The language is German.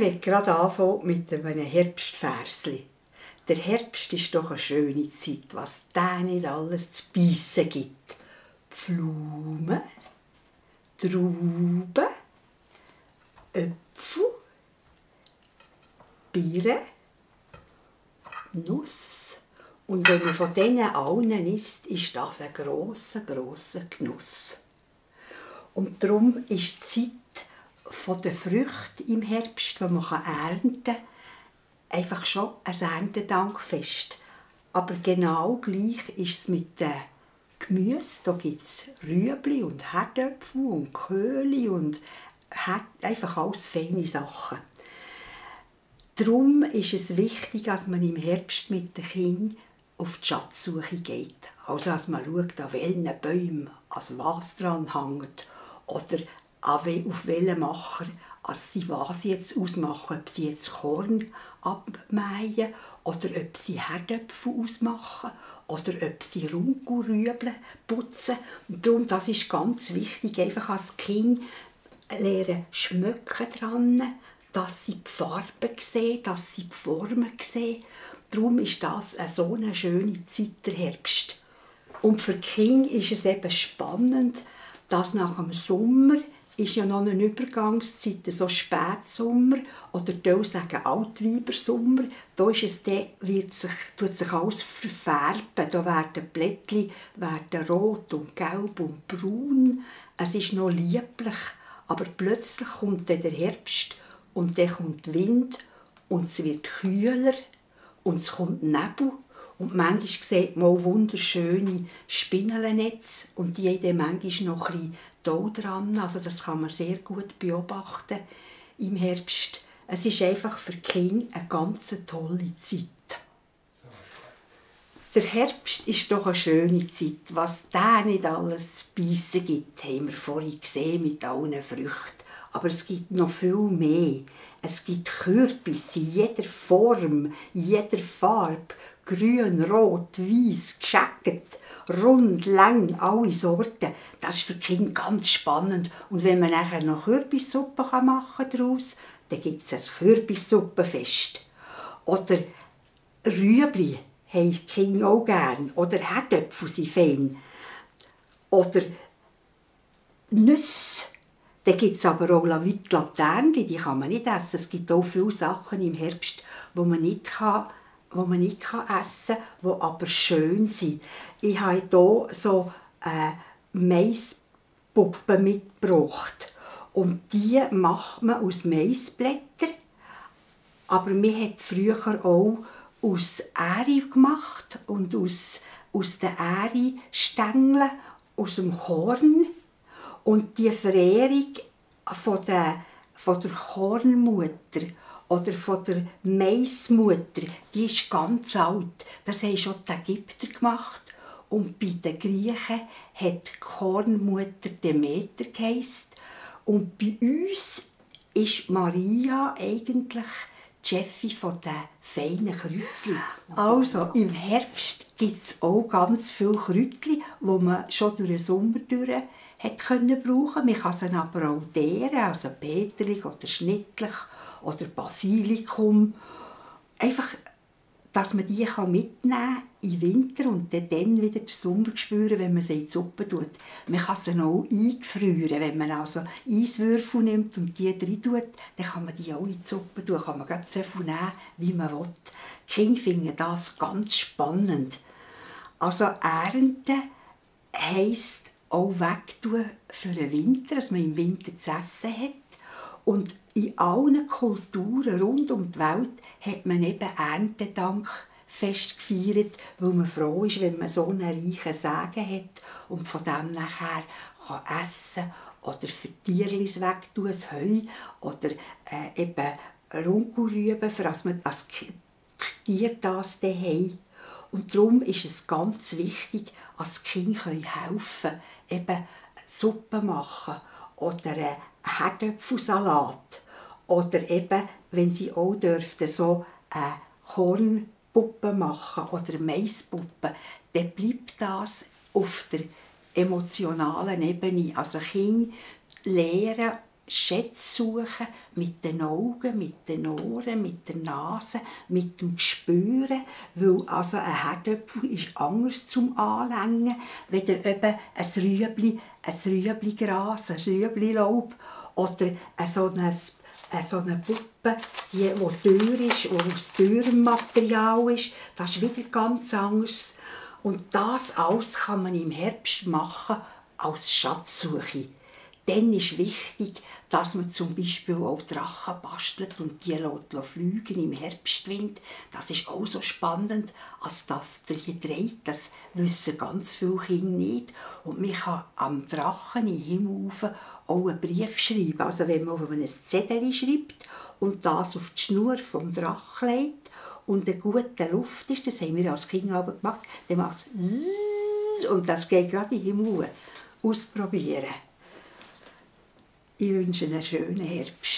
möchte gerade anfangen mit einem Herbstversli. Der Herbst ist doch eine schöne Zeit, was da nicht alles zu beißen gibt. Pflaumen, Trauben, Äpfel, Birnen, Nuss. Und wenn man von denen allen isst, ist das ein grosser, grosser Genuss. Und darum ist die Zeit der Früchte im Herbst, die man ernten kann, einfach schon ein Erntedankfest. Aber genau gleich ist es mit dem Gemüse. Da gibt es Rüebli und Herdöpfel und Köhli und einfach alles feine Sachen. Darum ist es wichtig, dass man im Herbst mit den Kindern auf die Schatzsuche geht. Also, dass man schaut, an welchen Bäumen was dran hängt oder auf welchen Macher sie was jetzt ausmachen. Ob sie jetzt Korn abmähen oder ob sie Herdöpfel ausmachen oder ob sie Runkelrüebli putzen. Und darum, das ist ganz wichtig, einfach als Kind lernen schmecken dran, dass sie die Farben sehen, dass sie die Formen sehen. Darum ist das so eine schöne Zeit, der Herbst. Und für die Kinder ist es eben spannend, dass nach dem Sommer ist ja noch eine Übergangszeit, so Spätsommer oder die sagen Altweibersommer. Da ist es tut sich alles verfärben. Da werden Blättchen rot und gelb und braun. Es ist noch lieblich, aber plötzlich kommt dann der Herbst und dann kommt Wind und es wird kühler und es kommt Nebel. Und manchmal sieht man auch wunderschöne Spinnennetze und die haben dann manchmal noch ein bisschen Tau dran. Also das kann man sehr gut beobachten im Herbst. Es ist einfach für die Kinder eine ganz tolle Zeit. Der Herbst ist doch eine schöne Zeit. Was da nicht alles zu beißen gibt, haben wir vorhin gesehen mit allen Früchten. Aber es gibt noch viel mehr. Es gibt Kürbisse in jeder Form, in jeder Farbe. Grün, rot, weiß, gescheckt, rund, lang, alle Sorten. Das ist für die Kinder ganz spannend. Und wenn man nachher noch Kürbissuppe machen kann daraus, dann gibt es ein Kürbissuppenfest. Oder Rüebli haben die Kinder auch gern. Oder Herdöpfel sind fein. Oder Nüsse. Dann gibt es aber auch Laterne, die kann man nicht essen. Es gibt auch viele Sachen im Herbst, die man nicht essen kann, die aber schön sind. Ich habe hier so Maispuppen mitgebracht. Und die macht man aus Maisblättern. Aber man hat früher auch aus Ähri gemacht und aus den Ähri-Stängeln, aus dem Korn. Und die Verehrung von der Kornmutter oder von der Maismutter, die ist ganz alt. Das haben schon die Ägypter gemacht. Und bei den Griechen hat die Kornmutter Demeter geheissen. Und bei uns ist Maria eigentlich die Chefin von den feinen Kräutchen. Also, im Herbst gibt es auch ganz viele Kräutchen, die man schon durch den Sommer brauchen konnte. Man kann sie aber auch deren, also Peterli oder Schnittlich oder Basilikum. Einfach, dass man die mitnehmen kann im Winter und dann wieder den Sommer spüren, wenn man sie in die Suppe tut. Man kann sie auch eingefrieren. Wenn man also Eiswürfel nimmt und die rein tut, dann kann man die auch in die Suppe tun. Kann man gerade so viel nehmen, wie man will. Die Kinder finden das ganz spannend. Also Ernten heisst auch wegtun für den Winter, dass man im Winter zu essen hat. Und in allen Kulturen rund um die Welt hat man eben Erntedankfest gefeiert, weil man froh ist, wenn man so einen reichen Segen hat und von dem nachher kann essen oder für Tierchen wegtun, das Heu oder eben Runkelrüben, für dass man als Tier das dann haben. Und darum ist es ganz wichtig, dass die Kinder helfen können, eben Suppe machen oder Herdöpfelsalat oder eben, wenn sie auch dürften, so Kornpuppen machen oder Maispuppen, dann bleibt das auf der emotionalen Ebene. Also Kinder lernen Schätze suchen mit den Augen, mit den Ohren, mit der Nase, mit dem Gespüren, weil also ein Herdöpfel ist anders zum Anlängen, weder eben ein Rüebli-Gras, ein Rüebli-Laub oder so eine Puppe, die teuer ist, die aus teurem Material ist. Das ist wieder ganz anders. Und das alles kann man im Herbst machen als Schatzsuche. Dann ist wichtig, dass man zum Beispiel auch Drachen bastelt und die fliegen im Herbstwind. Das ist auch so spannend, als das dreht. Das wissen ganz viele Kinder nicht. Und man kann am Drachen im Himmel auch einen Brief schreiben. Also wenn man auf ein Zettel schreibt und das auf die Schnur vom Drachen legt und eine gute Luft ist, das haben wir als Kinder aber gemacht, dann macht es und das geht gerade in den Himmel. Ausprobieren. Ich wünsche einen schönen Herbst.